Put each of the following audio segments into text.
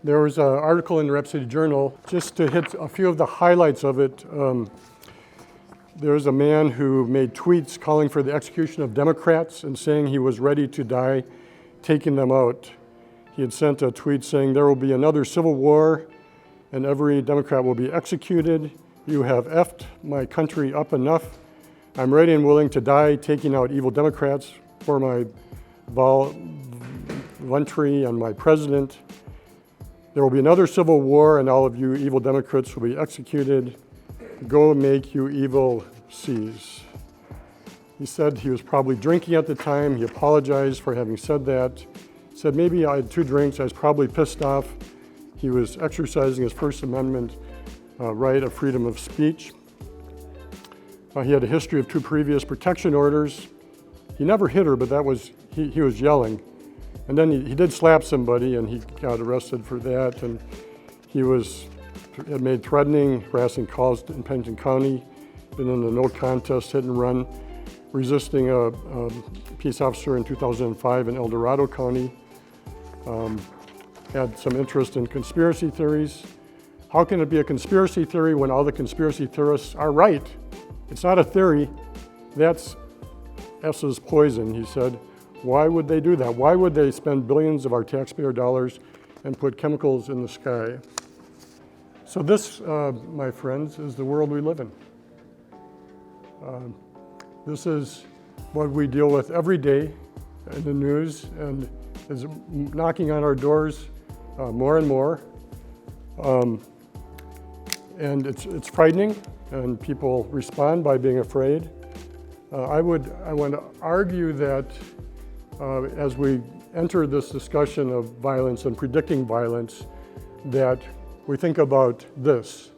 There was an article in the Rhapsody Journal, just to hit a few of the highlights of it. There's a man who made tweets calling for the execution of Democrats and saying he was ready to die, taking them out. He had sent a tweet saying, "There will be another civil war and every Democrat will be executed. You have effed my country up enough. I'm ready and willing to die, taking out evil Democrats for my voluntary and my president. There will be another civil war and all of you evil Democrats will be executed. Go make you evil seas." He said he was probably drinking at the time. He apologized for having said that. He said, maybe I had 2 drinks, I was probably pissed off. He was exercising his First Amendment right of freedom of speech. He had a history of 2 previous protection orders. He never hit her, but that was, he was yelling. And then he did slap somebody and he got arrested for that. And he had made threatening, harassing calls in Pennington County, been in a no contest hit and run, resisting a peace officer in 2005 in El Dorado County. Had some interest in conspiracy theories. How can it be a conspiracy theory when all the conspiracy theorists are right? It's not a theory, that's S's poison, he said. Why would they do that? Why would they spend billions of our taxpayer dollars and put chemicals in the sky? So this, my friends, is the world we live in. This is what we deal with every day in the news and is knocking on our doors more and more. And it's frightening and people respond by being afraid. I want to argue that as we enter this discussion of violence and predicting violence, that we think about this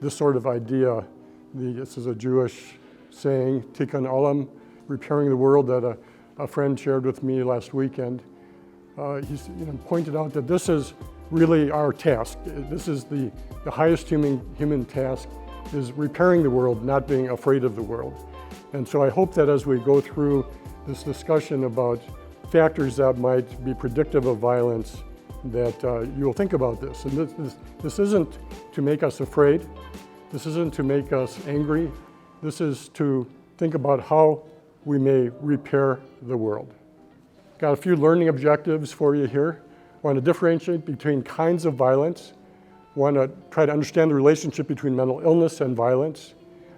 sort of idea. This is a Jewish saying, Tikkun Olam, repairing the world, that a friend shared with me last weekend. He's pointed out that this is really our task. This is the highest human task, is repairing the world, not being afraid of the world. And so I hope that as we go through this discussion about factors that might be predictive of violence, that you'll think about this. And this isn't to make us afraid. This isn't to make us angry. This is to think about how we may repair the world. Got a few learning objectives for you here. I want to differentiate between kinds of violence. I want to try to understand the relationship between mental illness and violence.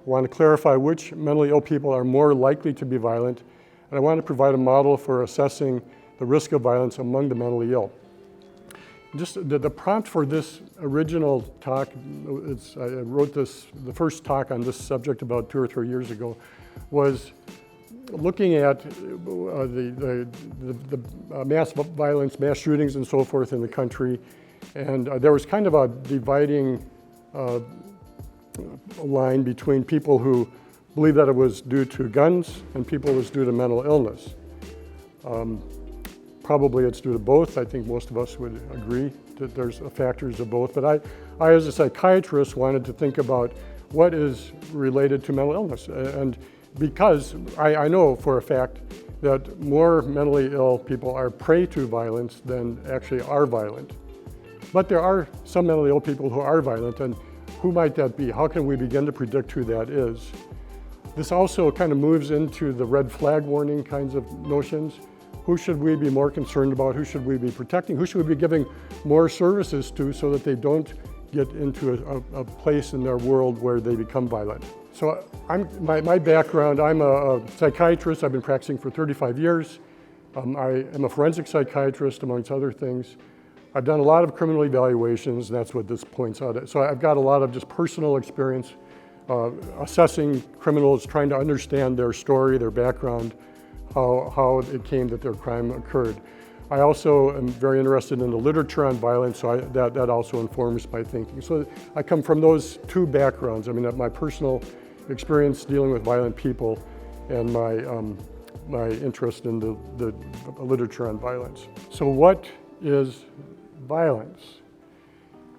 I want to clarify which mentally ill people are more likely to be violent. And I want to provide a model for assessing the risk of violence among the mentally ill. Just the prompt for this original talk, I wrote the first talk on this subject about 2 or 3 years ago, was looking at the mass violence, mass shootings and so forth in the country. And there was kind of a dividing line between people who believe that it was due to guns and people it was due to mental illness. Probably it's due to both. I think most of us would agree that there's factors of both. But I as a psychiatrist wanted to think about what is related to mental illness. And because I know for a fact that more mentally ill people are prey to violence than actually are violent. But there are some mentally ill people who are violent, and who might that be? How can we begin to predict who that is? This also kind of moves into the red flag warning kinds of notions. Who should we be more concerned about? Who should we be protecting? Who should we be giving more services to so that they don't get into a place in their world where they become violent? So my background, I'm a psychiatrist. I've been practicing for 35 years. I am a forensic psychiatrist, amongst other things. I've done a lot of criminal evaluations, and that's what this points out. So I've got a lot of just personal experience assessing criminals, trying to understand their story, their background, how it came that their crime occurred. I also am very interested in the literature on violence, so that also informs my thinking. So I come from those 2 backgrounds. I mean, my personal experience dealing with violent people and my interest in the literature on violence. So what is violence?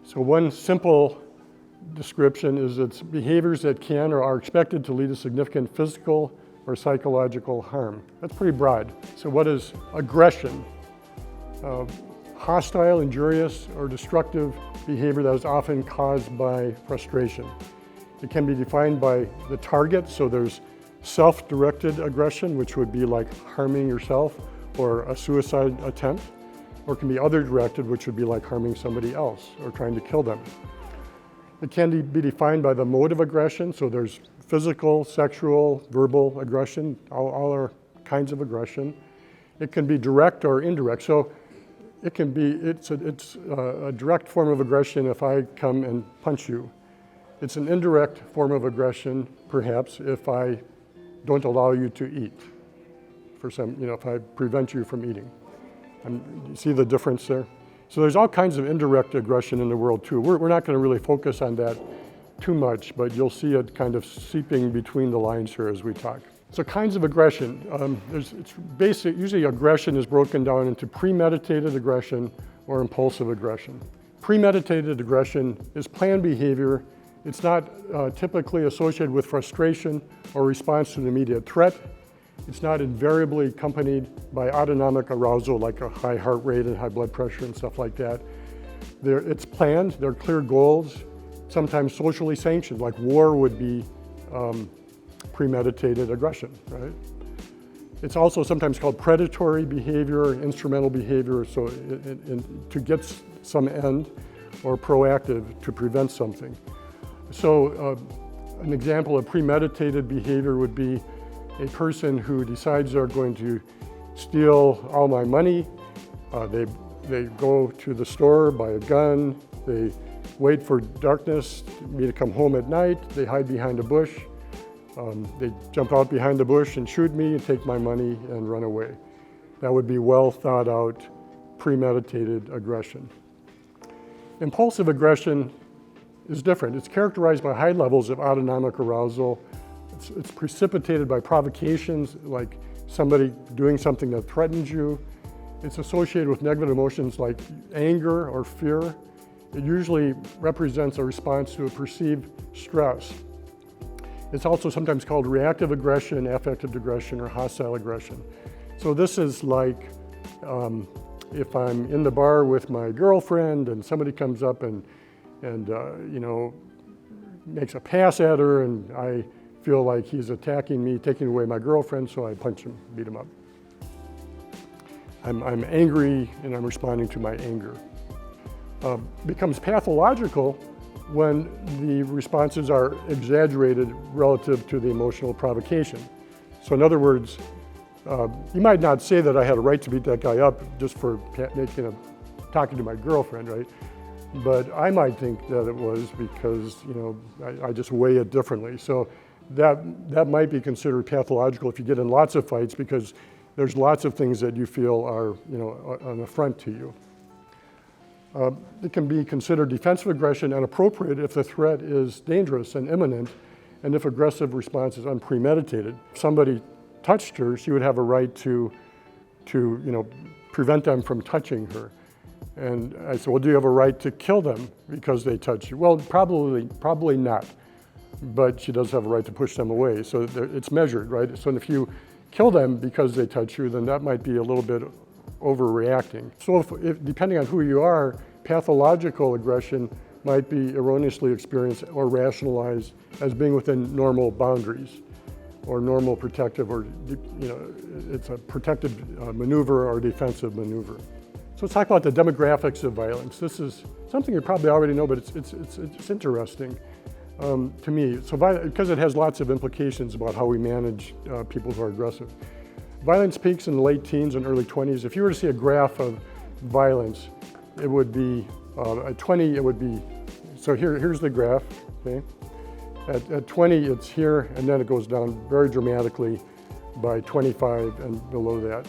So one simple description is it's behaviors that can or are expected to lead to significant physical or psychological harm. That's pretty broad. So what is aggression? hostile, injurious, or destructive behavior that is often caused by frustration. It can be defined by the target, so there's self-directed aggression, which would be like harming yourself or a suicide attempt, or it can be other-directed, which would be like harming somebody else or trying to kill them. It can be defined by the mode of aggression, so there's physical, sexual, verbal aggression, all are kinds of aggression. It can be direct or indirect, so it's a direct form of aggression if I come and punch you. It's an indirect form of aggression, perhaps, if I don't allow you to eat, if I prevent you from eating. You see the difference there? So there's all kinds of indirect aggression in the world too. We're not going to really focus on that too much, but you'll see it kind of seeping between the lines here as we talk. So kinds of aggression. Usually aggression is broken down into premeditated aggression or impulsive aggression. Premeditated aggression is planned behavior. It's not typically associated with frustration or response to an immediate threat. It's not invariably accompanied by autonomic arousal like a high heart rate and high blood pressure and stuff like that. It's planned, there are clear goals, sometimes socially sanctioned, like war would be premeditated aggression, right? It's also sometimes called predatory behavior, instrumental behavior, so to get some end, or proactive to prevent something. So an example of premeditated behavior would be a person who decides they're going to steal all my money. They go to the store, buy a gun, they wait for darkness, me to come home at night, they hide behind a bush, they jump out behind the bush and shoot me and take my money and run away. That would be well thought out, premeditated aggression. Impulsive aggression is different. It's characterized by high levels of autonomic arousal. It's precipitated by provocations, like somebody doing something that threatens you. It's associated with negative emotions like anger or fear. It usually represents a response to a perceived stress. It's also sometimes called reactive aggression, affective aggression, or hostile aggression. So this is like if I'm in the bar with my girlfriend and somebody comes up and makes a pass at her, and I feel like he's attacking me, taking away my girlfriend, so I punch him, beat him up. I'm angry and I'm responding to my anger. Becomes pathological when the responses are exaggerated relative to the emotional provocation. So in other words, you might not say that I had a right to beat that guy up just for talking to my girlfriend, right? But I might think that it was because I just weigh it differently. So that might be considered pathological if you get in lots of fights, because there's lots of things that you feel are an affront to you. It can be considered defensive aggression and appropriate if the threat is dangerous and imminent, and if aggressive response is unpremeditated. If somebody touched her, she would have a right to prevent them from touching her. And I said, well, do you have a right to kill them because they touch you? Well, probably not, but she does have a right to push them away. So it's measured, right? So if you kill them because they touch you, then that might be a little bit overreacting. So if depending on who you are, pathological aggression might be erroneously experienced or rationalized as being within normal boundaries, or normal protective, or it's a protective maneuver or defensive maneuver. So let's talk about the demographics of violence. This is something you probably already know, but it's interesting to me. So because it has lots of implications about how we manage people who are aggressive. Violence peaks in the late teens and early 20s. If you were to see a graph of violence, it would be, at 20, it would be, so here's the graph, okay? At 20, it's here, and then it goes down very dramatically by 25 and below that.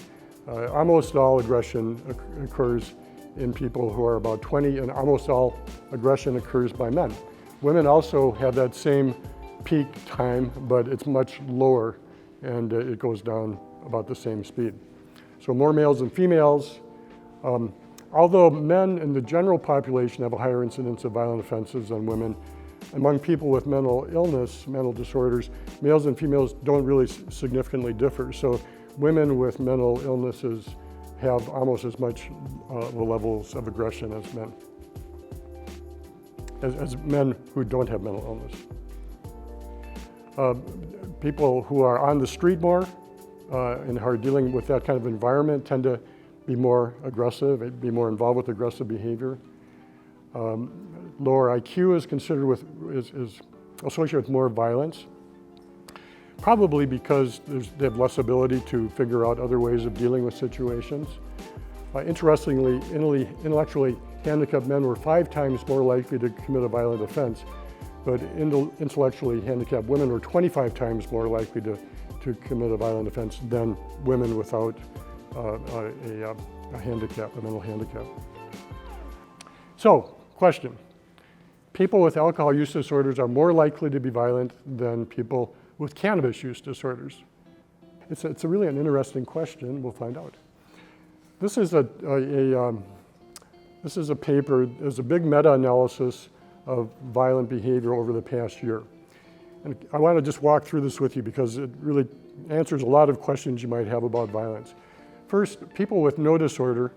Almost all aggression occurs in people who are about 20, and almost all aggression occurs by men. Women also have that same peak time, but it's much lower, and it goes down about the same speed. So more males than females. Although men in the general population have a higher incidence of violent offenses than women, among people with mental illness, mental disorders, males and females don't really significantly differ. So women with mental illnesses have almost as much the levels of aggression as men. As men who don't have mental illness. People who are on the street more and are dealing with that kind of environment tend to be more aggressive, be more involved with aggressive behavior. Lower IQ is associated with more violence, probably because they have less ability to figure out other ways of dealing with situations. Interestingly, intellectually handicapped men were 5 times more likely to commit a violent offense, but intellectually handicapped women were 25 times more likely to commit a violent offense than women without a handicap, a mental handicap. So, question. People with alcohol use disorders are more likely to be violent than people with cannabis use disorders. It's really an interesting question. We'll find out. This is a paper. There's a big meta-analysis of violent behavior over the past year. And I want to just walk through this with you because it really answers a lot of questions you might have about violence. First, people with no disorder,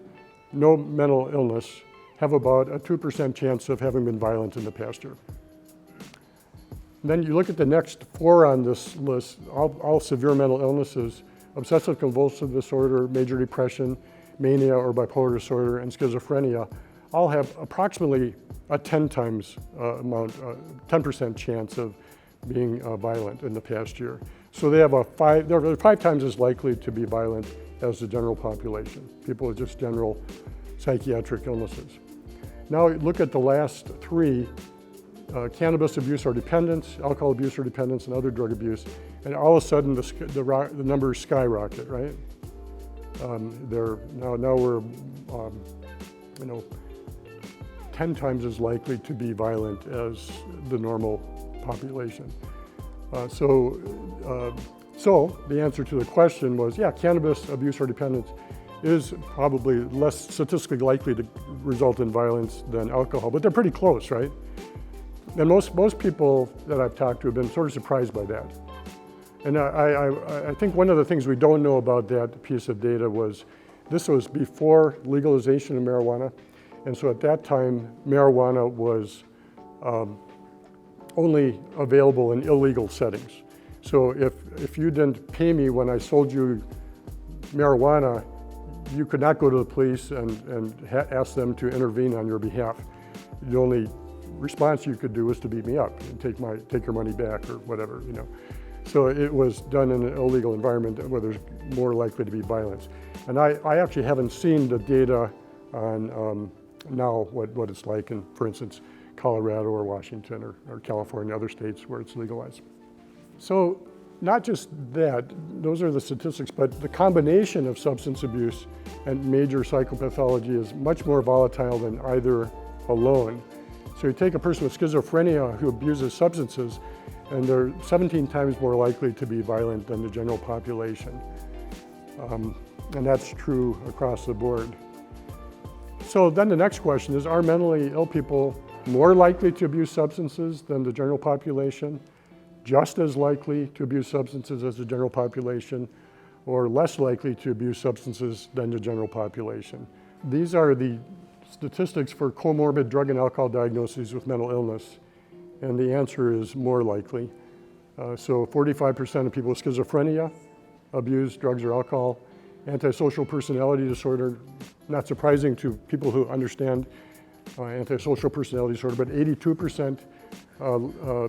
no mental illness, have about a 2% chance of having been violent in the past year. Then you look at the next 4 on this list, all severe mental illnesses: obsessive compulsive disorder, major depression, mania or bipolar disorder, and schizophrenia, all have approximately a 10% chance of being violent in the past year. So they're 5 times as likely to be violent as the general population, people with just general psychiatric illnesses. Now look at the last 3, cannabis abuse or dependence, alcohol abuse or dependence, and other drug abuse, and all of a sudden the numbers skyrocket, right? Now we're 10 times as likely to be violent as the normal population. So the answer to the question was, yeah, cannabis abuse or dependence is probably less statistically likely to result in violence than alcohol, but they're pretty close, right? And most people that I've talked to have been sort of surprised by that. And I think one of the things we don't know about that piece of data was this was before legalization of marijuana. And so at that time, marijuana was only available in illegal settings. So if you didn't pay me when I sold you marijuana, you could not go to the police and ask them to intervene on your behalf. The only response you could do was to beat me up and take your money back or whatever, So it was done in an illegal environment where there's more likely to be violence. And I actually haven't seen the data on now what it's like in, for instance, Colorado or Washington or California, other states where it's legalized. So not just that, those are the statistics, but the combination of substance abuse and major psychopathology is much more volatile than either alone. So you take a person with schizophrenia who abuses substances, and they're 17 times more likely to be violent than the general population. And that's true across the board. So then the next question is, are mentally ill people more likely to abuse substances than the general population, just as likely to abuse substances as the general population, or less likely to abuse substances than the general population? These are the statistics for comorbid drug and alcohol diagnoses with mental illness, and the answer is more likely. So 45% of people with schizophrenia abuse drugs or alcohol. Antisocial personality disorder, not surprising to people who understand antisocial personality disorder, but 82% are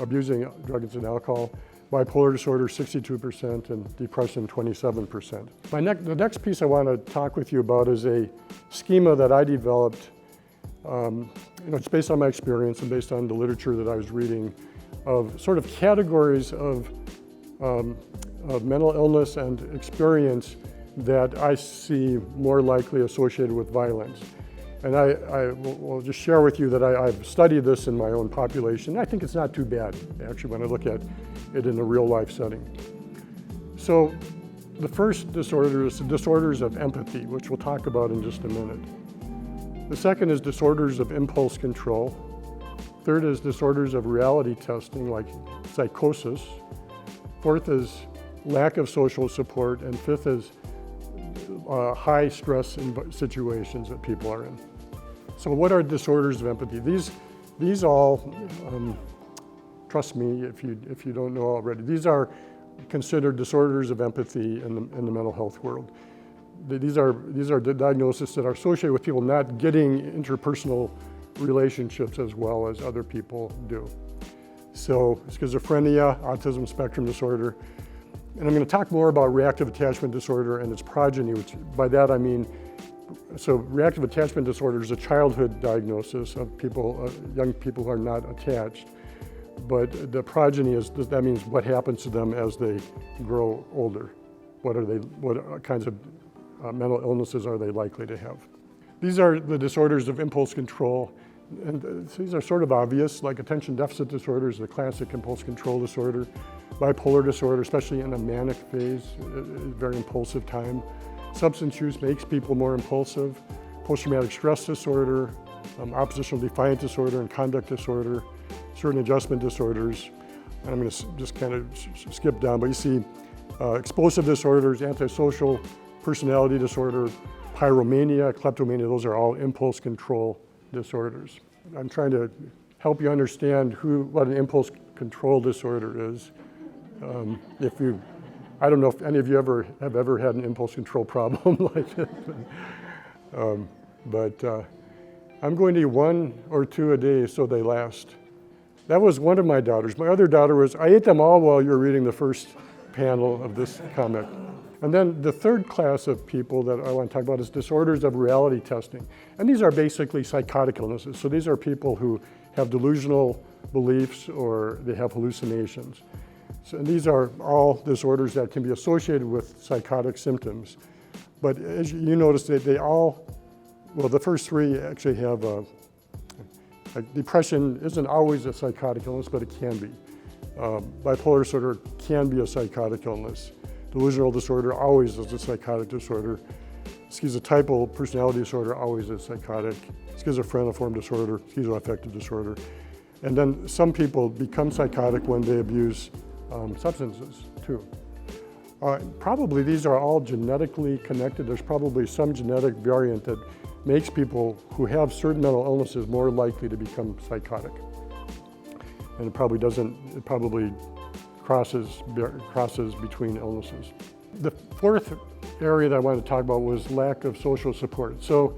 abusing drugs and alcohol. Bipolar disorder, 62%, and depression, 27%. The next piece I want to talk with you about is a schema that I developed. It's based on my experience and based on the literature that I was reading of sort of categories of mental illness and experience that I see more likely associated with violence. And I will just share with you that I've studied this in my own population. I think it's not too bad, actually, when I look at it in a real life setting. So the first disorder is the disorders of empathy, which we'll talk about in just a minute. The second is disorders of impulse control. Third is disorders of reality testing, like psychosis. Fourth is lack of social support. And fifth is high stress situations that people are in. So what are disorders of empathy? These all, trust me if you don't know already, these are considered disorders of empathy in the mental health world. These are the diagnoses that are associated with people not getting interpersonal relationships as well as other people do. So schizophrenia, autism spectrum disorder, and I'm going to talk more about reactive attachment disorder and its progeny, which by that I mean, so reactive attachment disorder is a childhood diagnosis of people, young people who are not attached. But the progeny that means what happens to them as they grow older. What kinds of mental illnesses are they likely to have? These are the disorders of impulse control. And these are sort of obvious, like attention deficit disorder is the classic impulse control disorder. Bipolar disorder, especially in a manic phase, very impulsive time. Substance use makes people more impulsive. Post-traumatic stress disorder, oppositional defiant disorder and conduct disorder, certain adjustment disorders. And I'm going to just kind of skip down, but you see explosive disorders, antisocial personality disorder, pyromania, kleptomania, those are all impulse control disorders. I'm trying to help you understand what an impulse control disorder is. I don't know if any of you have ever had an impulse control problem like this. But I'm going to eat 1 or 2 a day so they last. That was one of my daughters. My other daughter was, I ate them all while you were reading the first panel of this comic. And then the third class of people that I want to talk about is disorders of reality testing. And these are basically psychotic illnesses. So these are people who have delusional beliefs or they have hallucinations. So, and these are all disorders that can be associated with psychotic symptoms. But as you notice, they all, well, the first 3 actually have depression isn't always a psychotic illness, but it can be. Bipolar disorder can be a psychotic illness. Delusional disorder always is a psychotic disorder. Schizotypal personality disorder always is psychotic. Schizophreniform disorder, schizoaffective disorder. And then some people become psychotic when they abuse substances too. Probably these are all genetically connected. There's probably some genetic variant that makes people who have certain mental illnesses more likely to become psychotic. And it probably crosses between illnesses. The fourth area that I wanted to talk about was lack of social support. So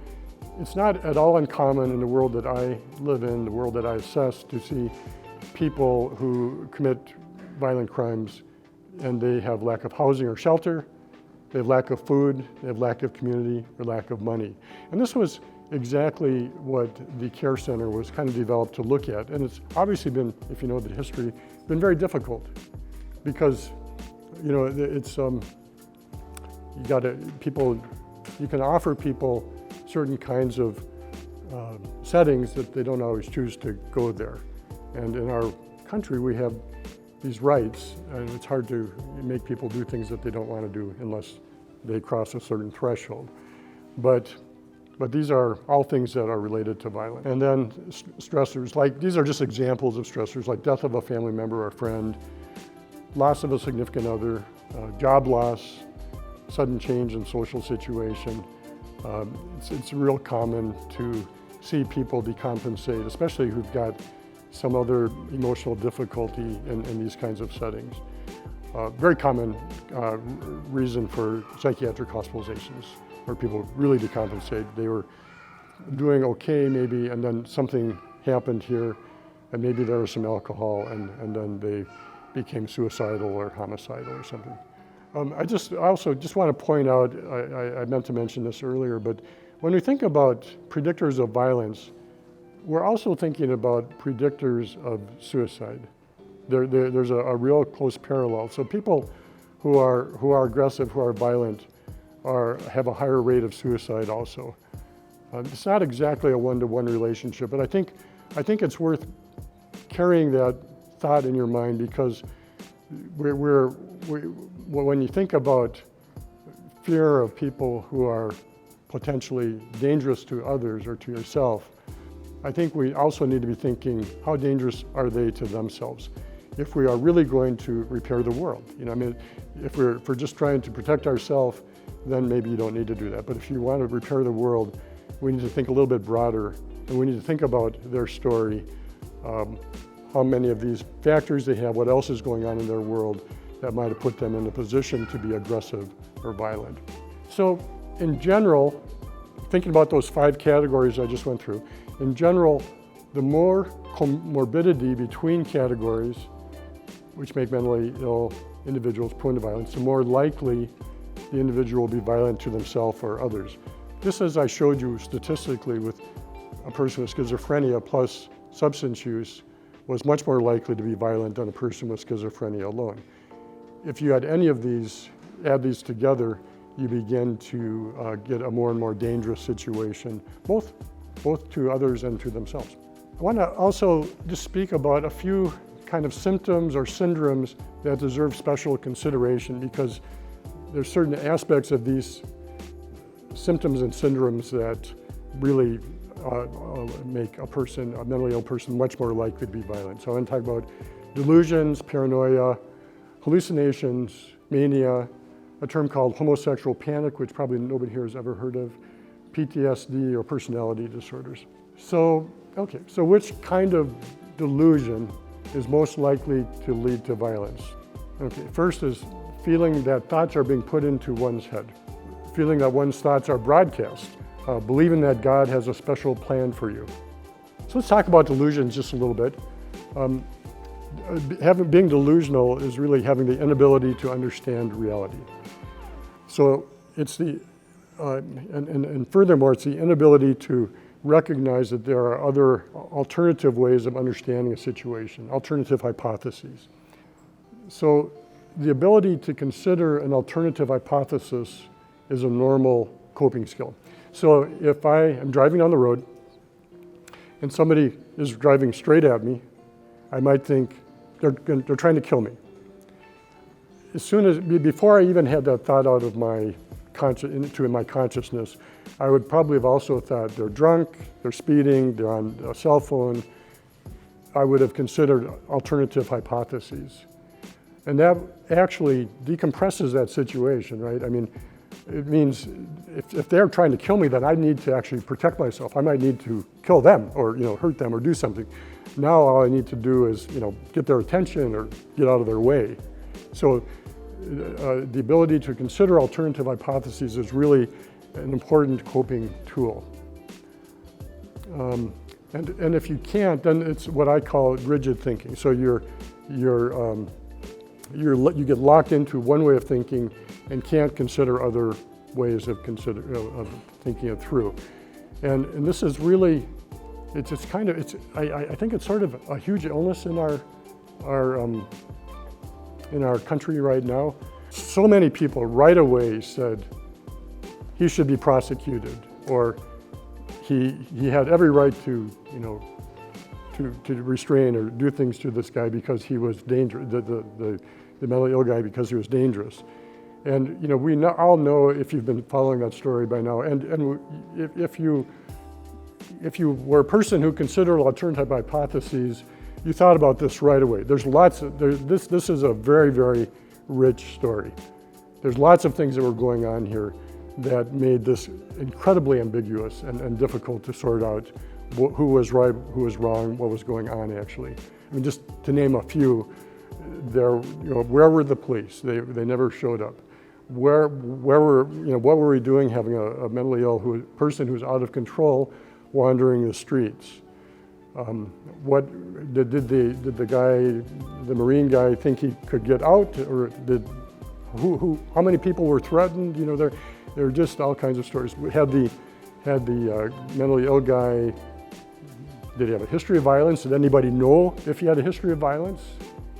it's not at all uncommon in the world that I live in, the world that I assess, to see people who commit violent crimes and they have lack of housing or shelter, they have lack of food, they have lack of community, or lack of money. And this was exactly what the care center was kind of developed to look at. And it's obviously been, if you know the history, been very difficult because, you know, it's, you can offer people certain kinds of settings that they don't always choose to go there. And in our country, we have these rights, and it's hard to make people do things that they don't want to do unless they cross a certain threshold. But these are all things that are related to violence. And then stressors, like these are just examples of stressors, like death of a family member or friend, loss of a significant other, job loss, sudden change in social situation. It's real common to see people decompensate, especially who've got some other emotional difficulty in these kinds of settings. Very common reason for psychiatric hospitalizations, where people really decompensate. They were doing okay maybe, and then something happened here, and maybe there was some alcohol, and then they became suicidal or homicidal or something. I also just want to point out, I meant to mention this earlier, but when we think about predictors of violence, we're also thinking about predictors of suicide. There's a real close parallel. So people who are aggressive, who are violent, have a higher rate of suicide also. It's not exactly a one-to-one relationship, but I think it's worth carrying that thought in your mind, because when you think about fear of people who are potentially dangerous to others or to yourself, I think we also need to be thinking, how dangerous are they to themselves? If we are really going to repair the world, you know, I mean, if we're just trying to protect ourselves then maybe you don't need to do that. But if you want to repair the world, we need to think a little bit broader, and we need to think about their story, how many of these factors they have, what else is going on in their world that might have put them in a position to be aggressive or violent. So in general, thinking about those 5 categories I just went through, in general, the more comorbidity between categories, which make mentally ill individuals prone to violence, the more likely the individual will be violent to themselves or others. Just as I showed you statistically with a person with schizophrenia plus substance use was much more likely to be violent than a person with schizophrenia alone. If you had any of these, add these together, you begin to get a more and more dangerous situation, both to others and to themselves. I want to also just speak about a few kind of symptoms or syndromes that deserve special consideration, because there's certain aspects of these symptoms and syndromes that really make a mentally ill person, much more likely to be violent. So I want to talk about delusions, paranoia, hallucinations, mania, a term called homosexual panic, which probably nobody here has ever heard of, PTSD or personality disorders. So which kind of delusion is most likely to lead to violence? Okay, first is feeling that thoughts are being put into one's head, feeling that one's thoughts are broadcast, believing that God has a special plan for you. So let's talk about delusions just a little bit. Being delusional is really having the inability to understand reality. So it's and furthermore, it's the inability to recognize that there are other alternative ways of understanding a situation, alternative hypotheses. So the ability to consider an alternative hypothesis is a normal coping skill. So if I am driving down the road and somebody is driving straight at me, I might think they're trying to kill me. Before I even had that thought out of my consciousness, I would probably have also thought they're drunk, they're speeding, they're on a cell phone. I would have considered alternative hypotheses. And that actually decompresses that situation, right? I mean, it means if they're trying to kill me, then I need to actually protect myself. I might need to kill them or hurt them or do something. Now all I need to do is get their attention or get out of their way. So the ability to consider alternative hypotheses is really an important coping tool. And if you can't, then it's what I call rigid thinking. So you get locked into one way of thinking and can't consider other ways of thinking it through. And this is really, I think it's sort of a huge illness in our country right now. So many people right away said he should be prosecuted, or he had every right to restrain or do things to this guy because he was dangerous, the mentally ill guy, because he was dangerous. And we all know, if you've been following that story by now, and if you were a person who considered alternative hypotheses, you thought about this right away. This is a very, very rich story. There's lots of things that were going on here that made this incredibly ambiguous and difficult to sort out who was right, who was wrong, what was going on actually. I mean, just to name a few, where were the police? They never showed up. What were we doing having a mentally ill person who's out of control wandering the streets? What did the Marine guy think he could get out, or how many people were threatened? There are just all kinds of stories. We had the mentally ill guy. Did he have a history of violence? Did anybody know if he had a history of violence?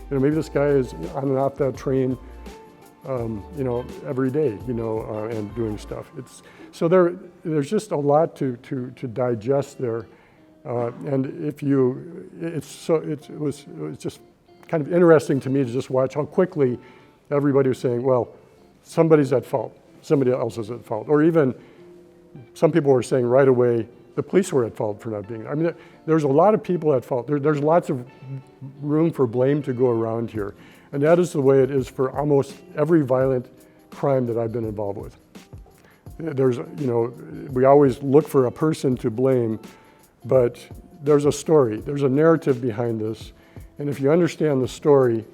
Maybe this guy is on and off that train, every day, and doing stuff. So there's just a lot to digest there. And it was just kind of interesting to me to just watch how quickly everybody was saying, well, somebody's at fault, somebody else is at fault. Or even some people were saying right away, the police were at fault for not being there. I mean, there's a lot of people at fault. There's lots of room for blame to go around here. And that is the way it is for almost every violent crime that I've been involved with. There's, you know, we always look for a person to blame, but there's a story, there's a narrative behind this. And if you understand the story,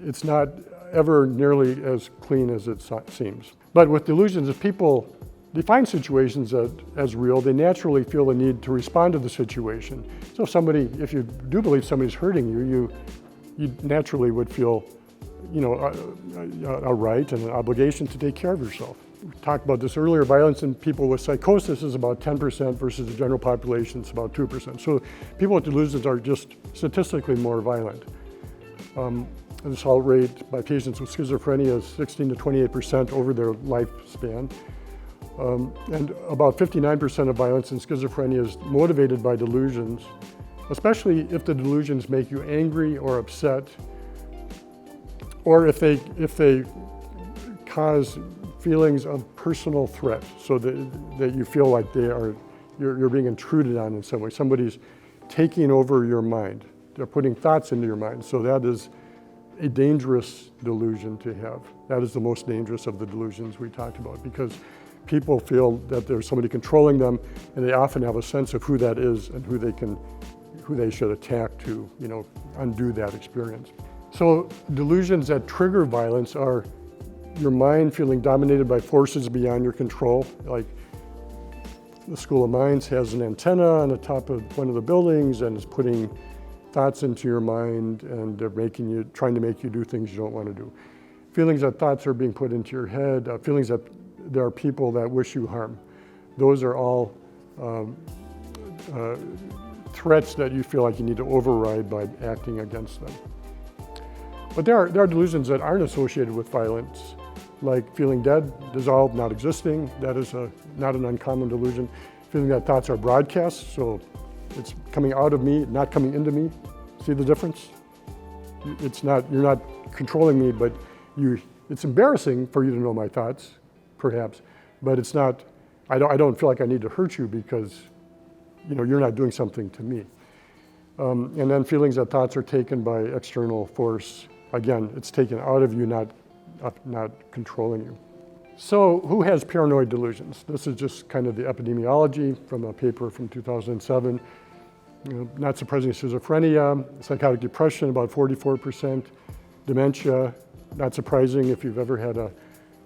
it's not ever nearly as clean as it seems. But with delusions, if people define situations as real, they naturally feel the need to respond to the situation. So if you do believe somebody's hurting you, you naturally would feel, you know, a right and an obligation to take care of yourself. We talked about this earlier. Violence in people with psychosis is about 10% versus the general population, it's about 2%. So people with delusions are just statistically more violent. The assault rate by patients with schizophrenia is 16 to 28% over their lifespan. And about 59% of violence in schizophrenia is motivated by delusions, especially if the delusions make you angry or upset, or if they cause feelings of personal threat, so that you feel like you're being intruded on in some way. Somebody's taking over your mind. They're putting thoughts into your mind. So that is a dangerous delusion to have. That is the most dangerous of the delusions we talked about, because people feel that there's somebody controlling them, and they often have a sense of who that is and who they should attack to, you know, undo that experience. So delusions that trigger violence are your mind feeling dominated by forces beyond your control. Like the School of Minds has an antenna on the top of one of the buildings and is putting thoughts into your mind, and they're trying to make you do things you don't want to do. Feelings that thoughts are being put into your head, feelings that there are people that wish you harm. Those are all threats that you feel like you need to override by acting against them. But there are delusions that aren't associated with violence, like feeling dead, dissolved, not existing. That is not an uncommon delusion. Feeling that thoughts are broadcast, so it's coming out of me, not coming into me. See the difference? You're not controlling me, but it's embarrassing for you to know my thoughts, perhaps, but it's not, I don't feel like I need to hurt you because, you know, you're not doing something to me. And then feelings that thoughts are taken by external force. Again, it's taken out of you, not controlling you. So who has paranoid delusions? This is just kind of the epidemiology from a paper from 2007. You know, not surprisingly, schizophrenia, psychotic depression, about 44%, dementia, not surprising if you've ever had a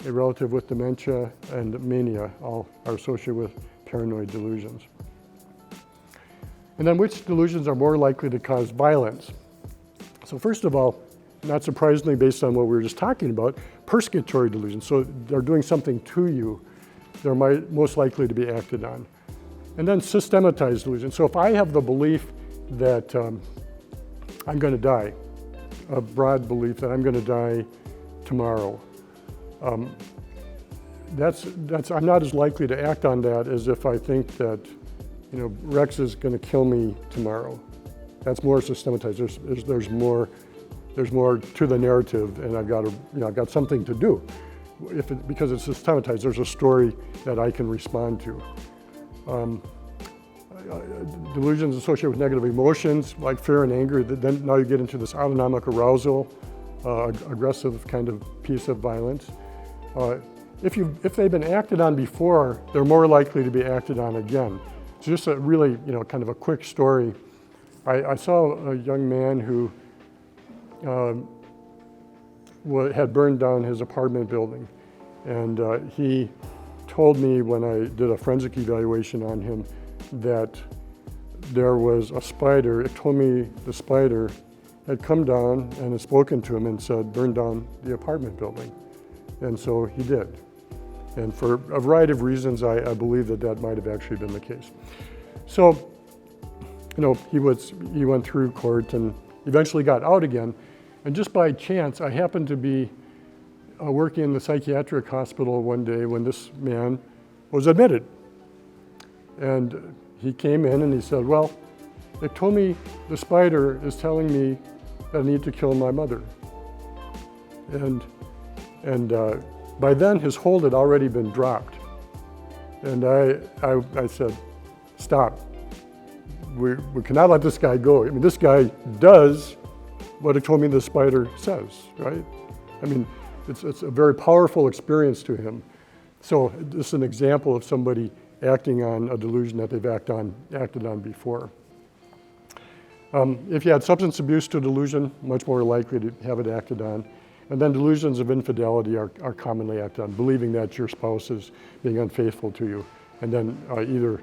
relative with dementia, and mania, all are associated with paranoid delusions. And then which delusions are more likely to cause violence? So first of all, not surprisingly, based on what we were just talking about, persecutory delusions. So they're doing something to you, they're most likely to be acted on. And then systematized delusions. So if I have the belief that I'm going to die, a broad belief that I'm going to die tomorrow, I'm not as likely to act on that as if I think that, you know, Rex is going to kill me tomorrow. That's more systematized. There's more to the narrative, and I've got something to do. Because it's systematized, there's a story that I can respond to. Delusions associated with negative emotions like fear and anger, then now you get into this autonomic arousal, aggressive kind of piece of violence. If they've been acted on before, they're more likely to be acted on again. It's just a really, you know, kind of a quick story. I saw a young man who had burned down his apartment building, and he told me when I did a forensic evaluation on him that there was a spider. It told me the spider had come down and had spoken to him and said, burn down the apartment building. And so he did. And for a variety of reasons, I believe that might have actually been the case. So, you know, he went through court and eventually got out again. And just by chance, I happened to be working in the psychiatric hospital one day when this man was admitted. And he came in and he said, well, they told me the spider is telling me that I need to kill my mother. And by then his hold had already been dropped. And I said, stop. We cannot let this guy go. I mean, this guy does what it told me the spider says, right? I mean, it's a very powerful experience to him So this is an example of somebody acting on a delusion that they've acted on before. If you add substance abuse to a delusion, much more likely to have it acted on. And then delusions of infidelity are commonly acted on, believing that your spouse is being unfaithful to you, and then either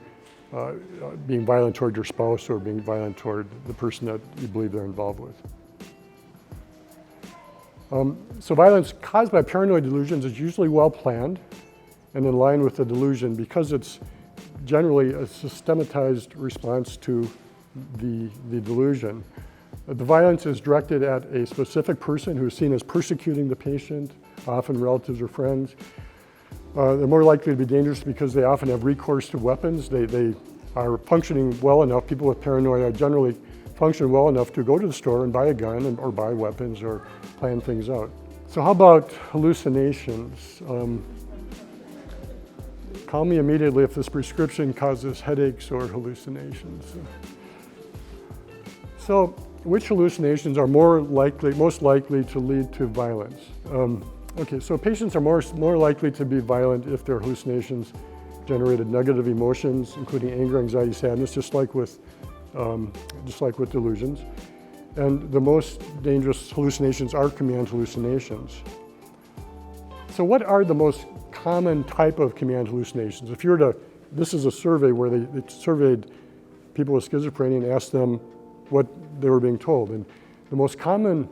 being violent toward your spouse or being violent toward the person that you believe they're involved with. So violence caused by paranoid delusions is usually well planned and in line with the delusion because it's generally a systematized response to the delusion. The violence is directed at a specific person who is seen as persecuting the patient, often relatives or friends. They're more likely to be dangerous because they often have recourse to weapons. They are functioning well enough. People with paranoia generally function well enough to go to the store and buy a gun or buy weapons or plan things out. So how about hallucinations? Call me immediately if this prescription causes headaches or hallucinations. So which hallucinations are most likely to lead to violence? Okay, so patients are more likely to be violent if their hallucinations generated negative emotions, including anger, anxiety, sadness, just like with delusions. And the most dangerous hallucinations are command hallucinations. So what are the most common type of command hallucinations? If you were to, this is a survey where they surveyed people with schizophrenia and asked them what they were being told. And the most common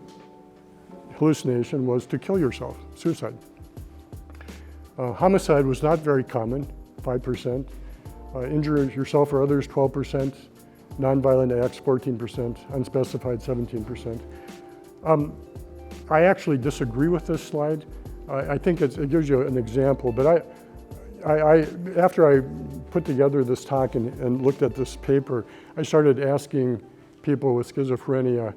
hallucination was to kill yourself, suicide. Homicide was not very common, 5%. Injure yourself or others, 12%. Nonviolent acts, 14%. Unspecified, 17%. I actually disagree with this slide. I think it gives you an example, but after I put together this talk and looked at this paper, I started asking people with schizophrenia,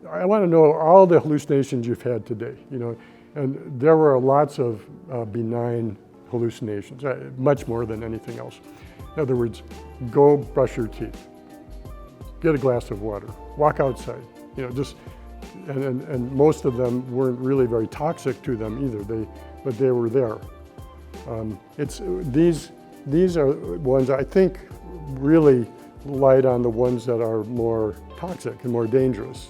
I want to know all the hallucinations you've had today, and there were lots of benign hallucinations, much more than anything else. In other words, go brush your teeth, get a glass of water, walk outside, and most of them weren't really very toxic to them either, but they were there. These are ones I think really light on the ones that are more toxic and more dangerous.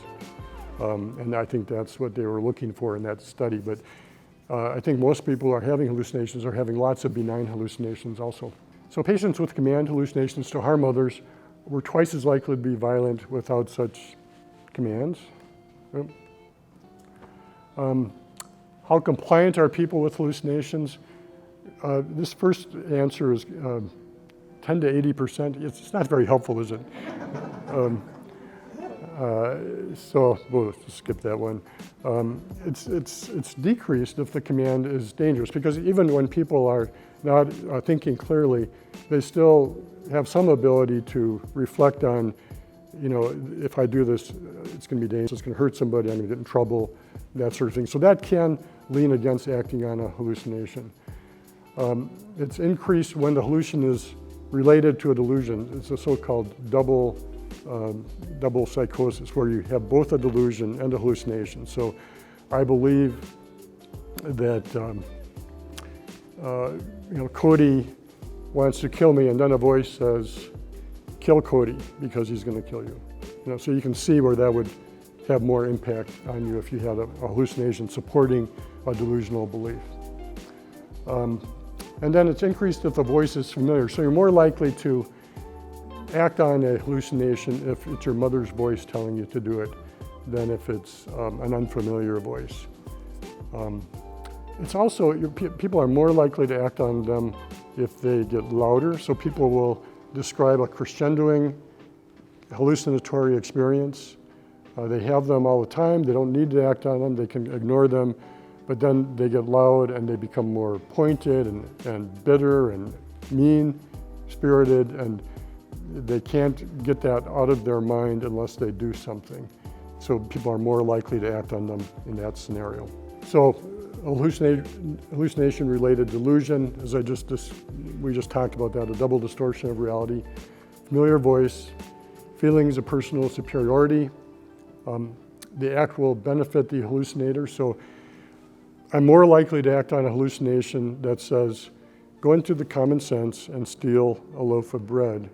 And I think that's what they were looking for in that study. But I think most people are having hallucinations or having lots of benign hallucinations also. So patients with command hallucinations to harm others were twice as likely to be violent without such commands. How compliant are people with hallucinations? This first answer is 10 to 80%. It's not very helpful, is it? So we'll skip that one. It's decreased if the command is dangerous, because even when people are not thinking clearly, they still have some ability to reflect on, if I do this, it's going to be dangerous, it's going to hurt somebody, I'm going to get in trouble, that sort of thing. So that can lean against acting on a hallucination. It's increased when the hallucination is related to a delusion. It's a so-called double psychosis, where you have both a delusion and a hallucination. So I believe that Cody wants to kill me, and then a voice says, kill Cody, because he's going to kill you. So you can see where that would have more impact on you if you had a hallucination supporting a delusional belief. And then it's increased if the voice is familiar. So you're more likely to act on a hallucination if it's your mother's voice telling you to do it than if it's an unfamiliar voice. It's also, people are more likely to act on them if they get louder. So people will describe a crescendoing hallucinatory experience. They have them all the time. They don't need to act on them. They can ignore them. But then they get loud and they become more pointed and bitter and mean-spirited, and they can't get that out of their mind unless they do something. So people are more likely to act on them in that scenario. So hallucination-related delusion, as we just talked about that, a double distortion of reality, familiar voice, feelings of personal superiority. The act will benefit the hallucinator. So I'm more likely to act on a hallucination that says, go into the common sense and steal a loaf of bread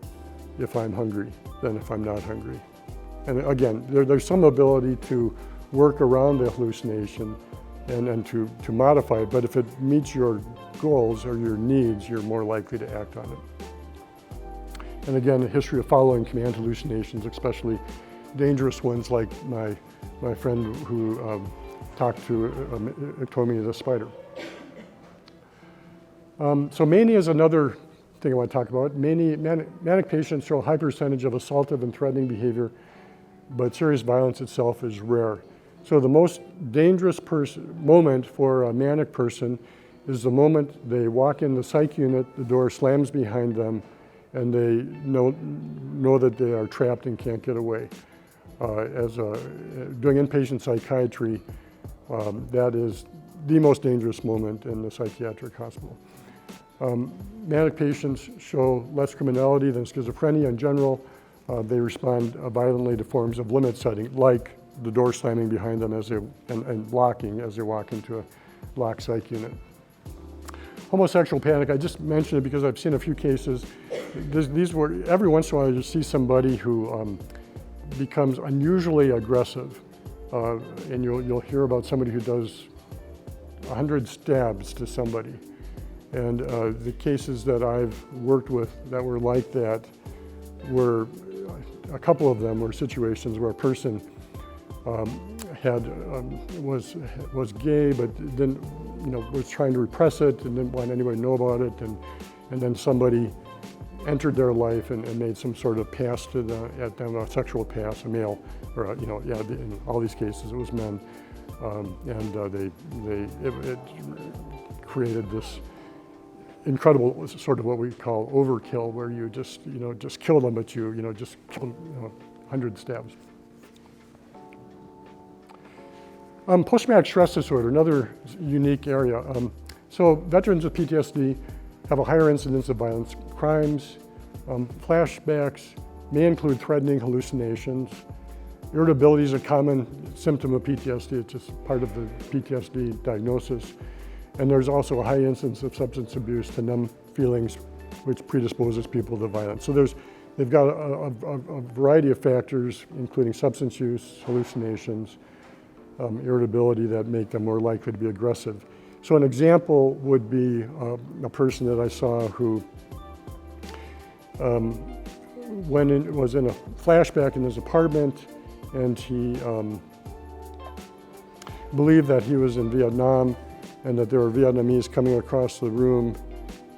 if I'm hungry than if I'm not hungry. And again, there's some ability to work around the hallucination and to modify it, but if it meets your goals or your needs, you're more likely to act on it. And again, a history of following command hallucinations, especially dangerous ones like my friend who talked to told me the spider. So mania is another thing I want to talk about. Manic patients show a high percentage of assaultive and threatening behavior, but serious violence itself is rare. So the most dangerous moment for a manic person is the moment they walk in the psych unit, the door slams behind them, and they know that they are trapped and can't get away. Doing inpatient psychiatry, that is the most dangerous moment in the psychiatric hospital. Manic patients show less criminality than schizophrenia in general. They respond violently to forms of limit setting, like the door slamming behind them and locking as they walk into a locked psych unit. Homosexual panic, I just mentioned it because I've seen a few cases. Every once in a while you see somebody who becomes unusually aggressive, and you'll hear about somebody who does 100 stabs to somebody. And the cases that I've worked with that were like that were, a couple of them were situations where a person was gay but didn't, was trying to repress it and didn't want anybody to know about it, and then somebody entered their life and made some sort of pass to them, a sexual pass, a male, or in all these cases it was men, it created this incredible sort of what we call overkill, where you just kill them, but you just kill 100 stabs. Post-traumatic stress disorder, another unique area. So veterans with PTSD have a higher incidence of violence crimes. Flashbacks may include threatening hallucinations. Irritability is a common symptom of PTSD. It's just part of the PTSD diagnosis. And there's also a high incidence of substance abuse to numb feelings, which predisposes people to violence. So they've got a variety of factors, including substance use, hallucinations, irritability, that make them more likely to be aggressive. So an example would be a person that I saw who was in a flashback in his apartment, and he believed that he was in Vietnam and that there were Vietnamese coming across the room,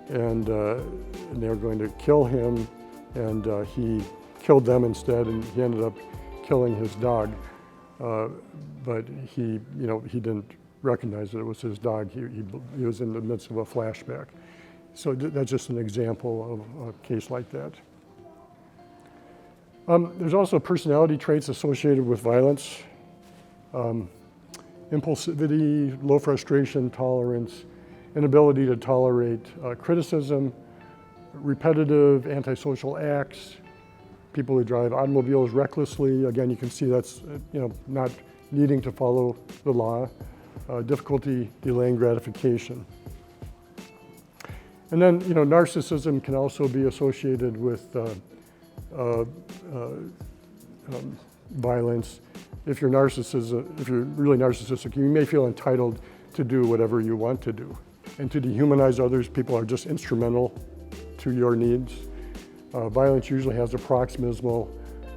and they were going to kill him, and he killed them instead, and he ended up killing his dog. But he didn't recognize that it was his dog. He was in the midst of a flashback. So that's just an example of a case like that. There's also personality traits associated with violence. Impulsivity, low frustration tolerance, inability to tolerate criticism, repetitive antisocial acts, people who drive automobiles recklessly. Again, you can see that's not needing to follow the law, difficulty delaying gratification. And then, narcissism can also be associated with violence. If you're really narcissistic, you may feel entitled to do whatever you want to do. And to dehumanize others, people are just instrumental to your needs. Violence usually has a proximal,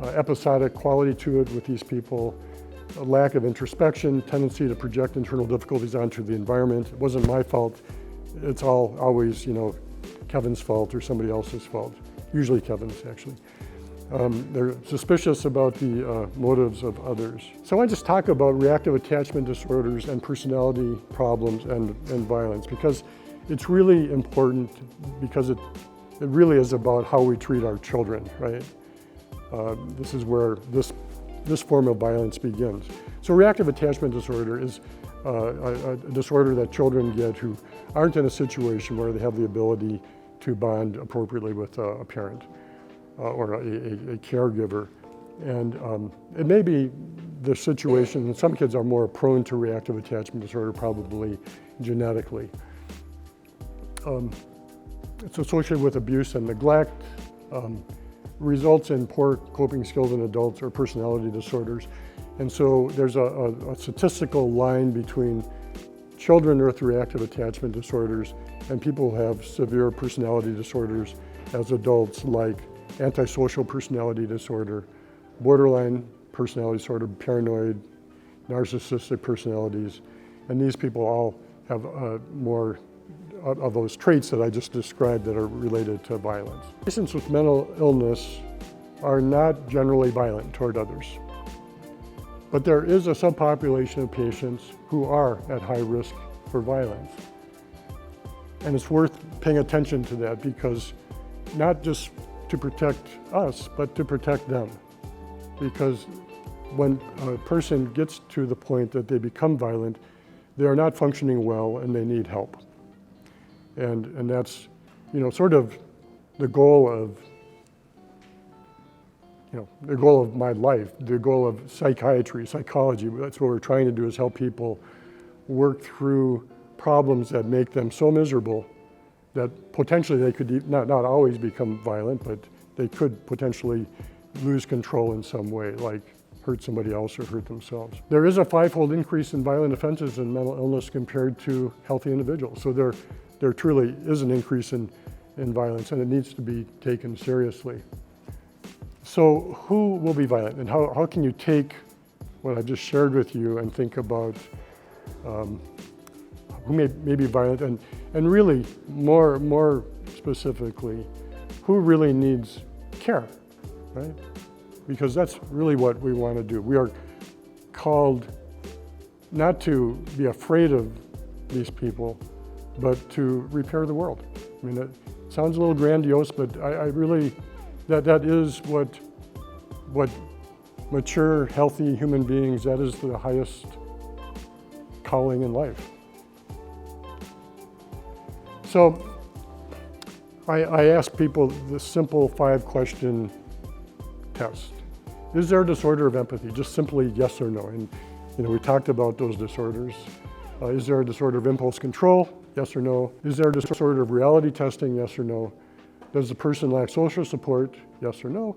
episodic quality to it with these people. A lack of introspection, tendency to project internal difficulties onto the environment. It wasn't my fault. It's always, Kevin's fault or somebody else's fault. Usually Kevin's, actually. They're suspicious about the motives of others. So I want to just talk about reactive attachment disorders and personality problems and violence, because it's really important, because it really is about how we treat our children, right? This is where this form of violence begins. So reactive attachment disorder is a disorder that children get who aren't in a situation where they have the ability to bond appropriately with a parent or a caregiver. And it may be the situation, and some kids are more prone to reactive attachment disorder, probably genetically. it's associated with abuse and neglect, results in poor coping skills in adults or personality disorders. And so there's a statistical line between children with reactive attachment disorders and people who have severe personality disorders as adults, like antisocial personality disorder, borderline personality disorder, paranoid, narcissistic personalities. And these people all have more of those traits that I just described that are related to violence. Patients with mental illness are not generally violent toward others. But there is a subpopulation of patients who are at high risk for violence. And it's worth paying attention to that, because not just to protect us, but to protect them. Because when a person gets to the point that they become violent, they are not functioning well and they need help. And that's, sort of the goal of, the goal of my life, the goal of psychiatry, psychology. That's what we're trying to do, is help people work through problems that make them so miserable that potentially they could not always become violent, but they could potentially lose control in some way, like hurt somebody else or hurt themselves. There is a 5-fold increase in violent offenses in mental illness compared to healthy individuals. So there truly is an increase in violence, and it needs to be taken seriously. So who will be violent, and how can you take what I just shared with you and think about who may be violent, and really more specifically, who really needs care, right? Because that's really what we want to do. We are called not to be afraid of these people, but to repair the world. I mean, it sounds a little grandiose, but I really, that is what mature, healthy human beings, that is the highest calling in life. So I ask people the simple 5-question test. Is there a disorder of empathy? Just simply yes or no. And we talked about those disorders. Is there a disorder of impulse control? Yes or no. Is there a disorder of reality testing? Yes or no. Does the person lack social support? Yes or no.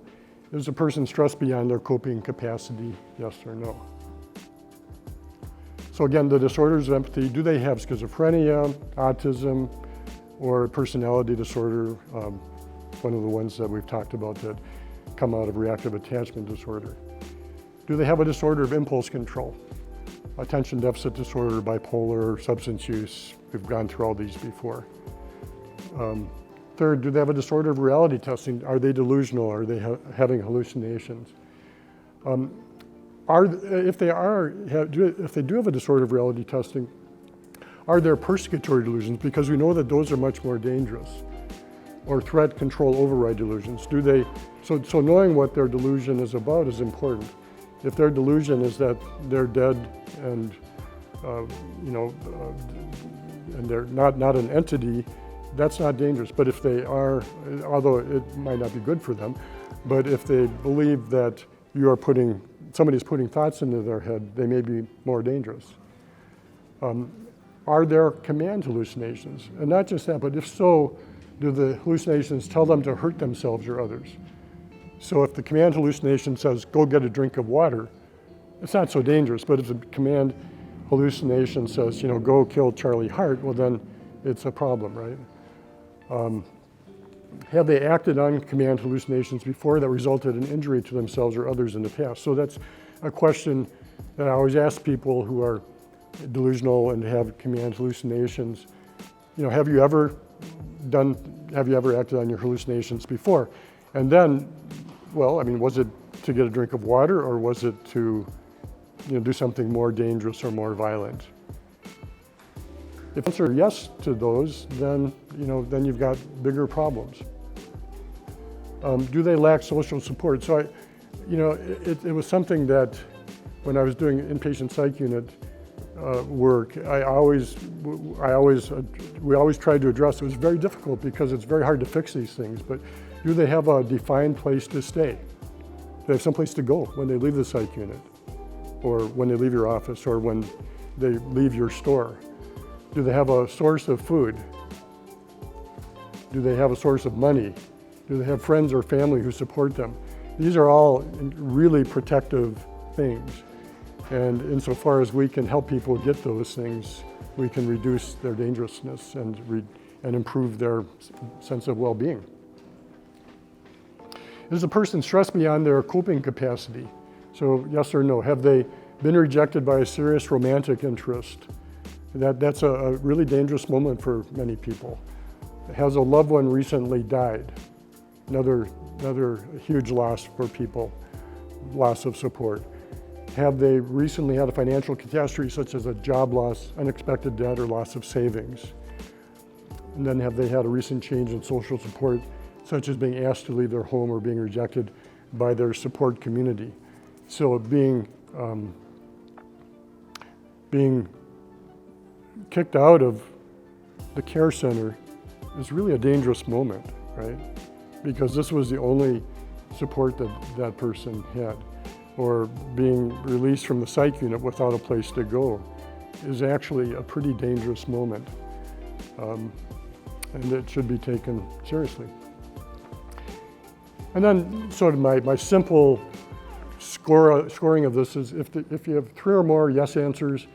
Is the person stressed beyond their coping capacity? Yes or no. So again, the disorders of empathy, do they have schizophrenia, autism, or personality disorder? One of the ones that we've talked about that come out of reactive attachment disorder. Do they have a disorder of impulse control? Attention deficit disorder, bipolar, substance use. We've gone through all these before. Third, do they have a disorder of reality testing? Are they delusional? Are they having hallucinations? If they do have a disorder of reality testing, are there persecutory delusions? Because we know that those are much more dangerous. Or threat, control, override delusions. So knowing what their delusion is about is important. If their delusion is that they're dead and and they're not an entity, that's not dangerous. But if they are, although it might not be good for them, but if they believe that somebody's putting thoughts into their head, they may be more dangerous. Are there command hallucinations? And not just that, but if so, do the hallucinations tell them to hurt themselves or others? So if the command hallucination says, go get a drink of water, it's not so dangerous. But if the command hallucination says, go kill Charlie Hart, well then it's a problem, right? Have they acted on command hallucinations before that resulted in injury to themselves or others in the past? So that's a question that I always ask people who are delusional and have command hallucinations. Have you ever acted on your hallucinations before? And then, was it to get a drink of water, or was it to do something more dangerous or more violent? If you answer yes to those, then you've got bigger problems. Do they lack social support? So it was something that when I was doing inpatient psych unit work, we always tried to address. It was very difficult because it's very hard to fix these things, but do they have a defined place to stay? Do they have some place to go when they leave the psych unit, or when they leave your office, or when they leave your store? Do they have a source of food? Do they have a source of money? Do they have friends or family who support them? These are all really protective things. And insofar as we can help people get those things, we can reduce their dangerousness and improve their sense of well-being. Is a person stressed beyond their coping capacity? So yes or no, have they been rejected by a serious romantic interest? That's a really dangerous moment for many people. Has a loved one recently died? Another huge loss for people, loss of support. Have they recently had a financial catastrophe such as a job loss, unexpected death, or loss of savings? And then have they had a recent change in social support, such as being asked to leave their home or being rejected by their support community? So being kicked out of the care center is really a dangerous moment, right? Because this was the only support that that person had. Or being released from the psych unit without a place to go is actually a pretty dangerous moment. And it should be taken seriously. And then sort of my simple scoring of this is if you have 3 or more yes answers,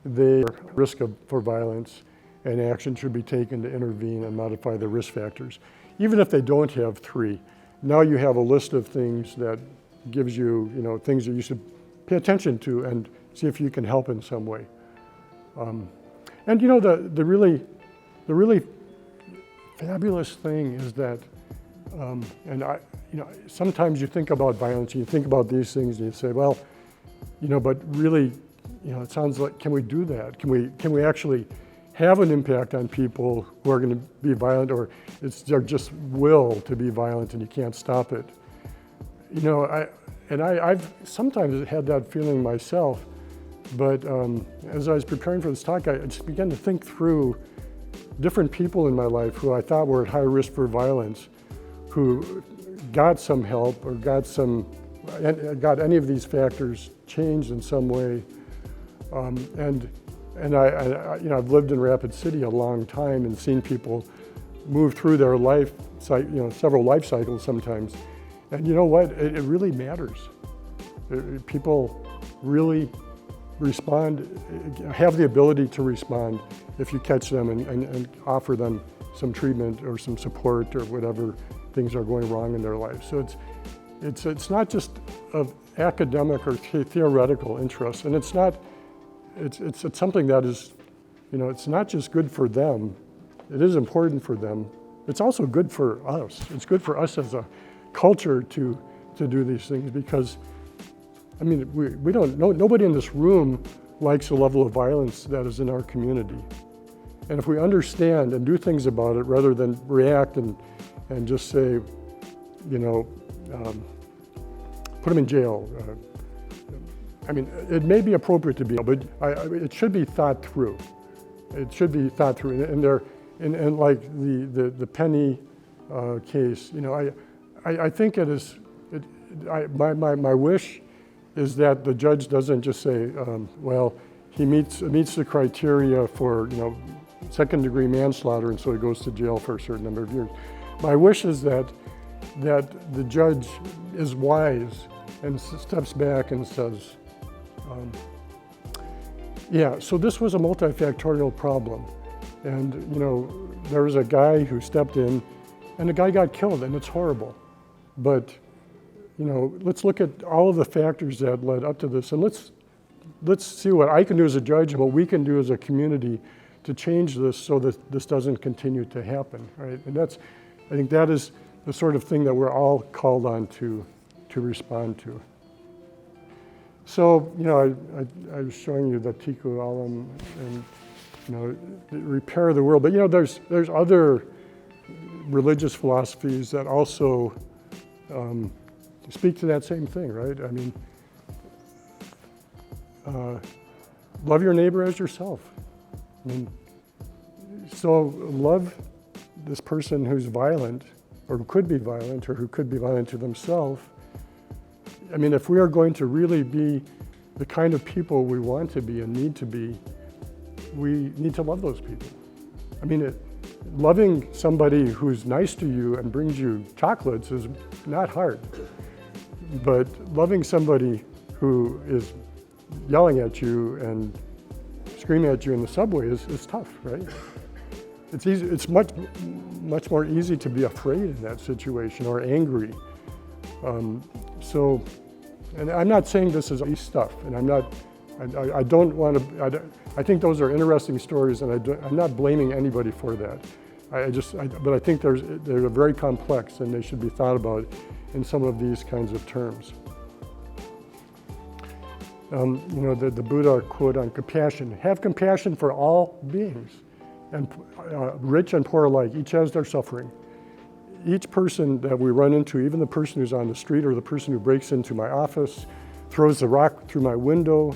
they are risk for violence, and action should be taken to intervene and modify the risk factors. Even if they don't have 3, now you have a list of things that gives you, things that you should pay attention to and see if you can help in some way. And the really fabulous thing is that, sometimes you think about violence and you think about these things and you say, well, but really, it sounds like, can we do that? Can we actually have an impact on people who are going to be violent, or it's their just will to be violent and you can't stop it? I've sometimes had that feeling myself, but as I was preparing for this talk, I just began to think through different people in my life who I thought were at high risk for violence, who got some help or got any of these factors changed in some way. I've lived in Rapid City a long time and seen people move through their life, several life cycles sometimes. And you know what? It really matters. People really respond, have the ability to respond if you catch them and offer them some treatment or some support or whatever things are going wrong in their life. So it's not just of academic or theoretical interest, and it's something that is, it's not just good for them. It is important for them. It's also good for us. It's good for us as a culture to do these things, because we don't know, nobody in this room likes the level of violence that is in our community. And if we understand and do things about it rather than react and just say, put them in jail. It may be appropriate to be, but it should be thought through. It should be thought through. And like the Penny case, I think it is. My wish is that the judge doesn't just say, well, he meets the criteria for second-degree manslaughter, and so he goes to jail for a certain number of years. My wish is that the judge is wise and steps back and says, yeah, so this was a multifactorial problem, and there was a guy who stepped in, and the guy got killed, and it's horrible. But let's look at all of the factors that led up to this, and let's see what I can do as a judge and what we can do as a community to change this so that this doesn't continue to happen, right? And I think that is the sort of thing that we're all called on to respond to. So, I was showing you the Tikkun Olam and, repair the world, but there's other religious philosophies that also speak to that same thing, right? Love your neighbor as yourself. So love this person who's violent, or who could be violent, or who could be violent to themselves. If we are going to really be the kind of people we want to be and need to be, we need to love those people. loving somebody who's nice to you and brings you chocolates is not hard. But loving somebody who is yelling at you and screaming at you in the subway is tough, right? It's easy. It's much more easy to be afraid in that situation or angry. And I'm not saying this is easy stuff, and I don't want to. I think those are interesting stories, and I'm not blaming anybody for that. But I think they're very complex, and they should be thought about in some of these kinds of terms. The Buddha quote on compassion: "Have compassion for all beings, and rich and poor alike. Each has their suffering." Each person that we run into, even the person who's on the street or the person who breaks into my office, throws a rock through my window,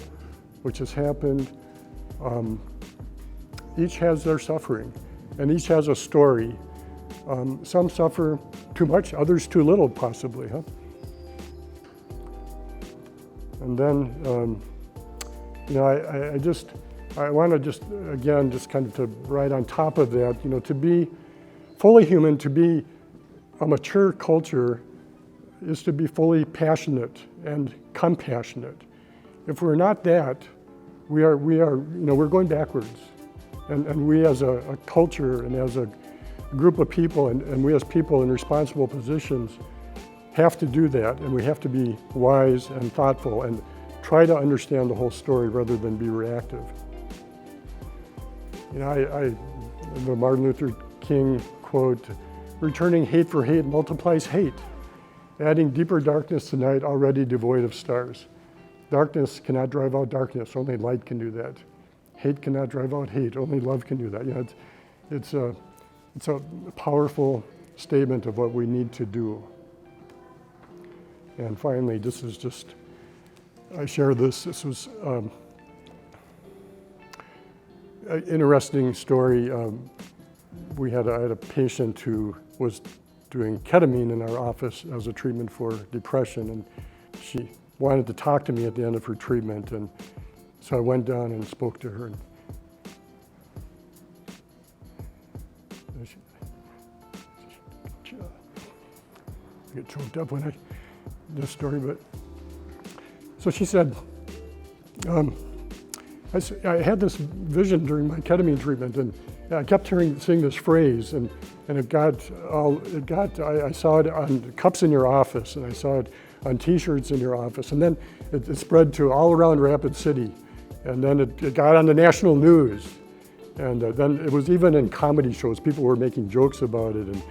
which has happened, each has their suffering, and each has a story. Some suffer too much, others too little, possibly, huh? And then, I want to just kind of to right on top of that, to be fully human, to be a mature culture is to be fully passionate and compassionate. If we're not that, we're going backwards. And we as a culture and as a group of people and we as people in responsible positions have to do that, and we have to be wise and thoughtful and try to understand the whole story rather than be reactive. The Martin Luther King quote, "Returning hate for hate multiplies hate, adding deeper darkness to night already devoid of stars." Darkness cannot drive out darkness, only light can do that. Hate cannot drive out hate, only love can do that. It's a powerful statement of what we need to do. And finally, this is just, I share this. This was an interesting story. I had a patient who was doing ketamine in our office as a treatment for depression, and she wanted to talk to me at the end of her treatment, and so I went down and spoke to her. I get choked up when this story, but so she said, I had this vision during my ketamine treatment, and I kept seeing this phrase, and I saw it on cups in your office, and I saw it on T-shirts in your office, and then it spread to all around Rapid City, and then it got on the national news, and then it was even in comedy shows. People were making jokes about it, and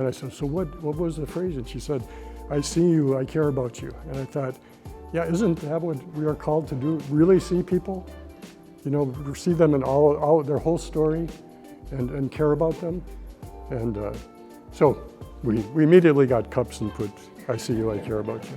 I said, "So what was the phrase?" And she said, "I see you, I care about you." And I thought, yeah, isn't that what we are called to do? Really see people? See them in all their whole story and care about them. And so we immediately got cups and put, "I see you, I care about you."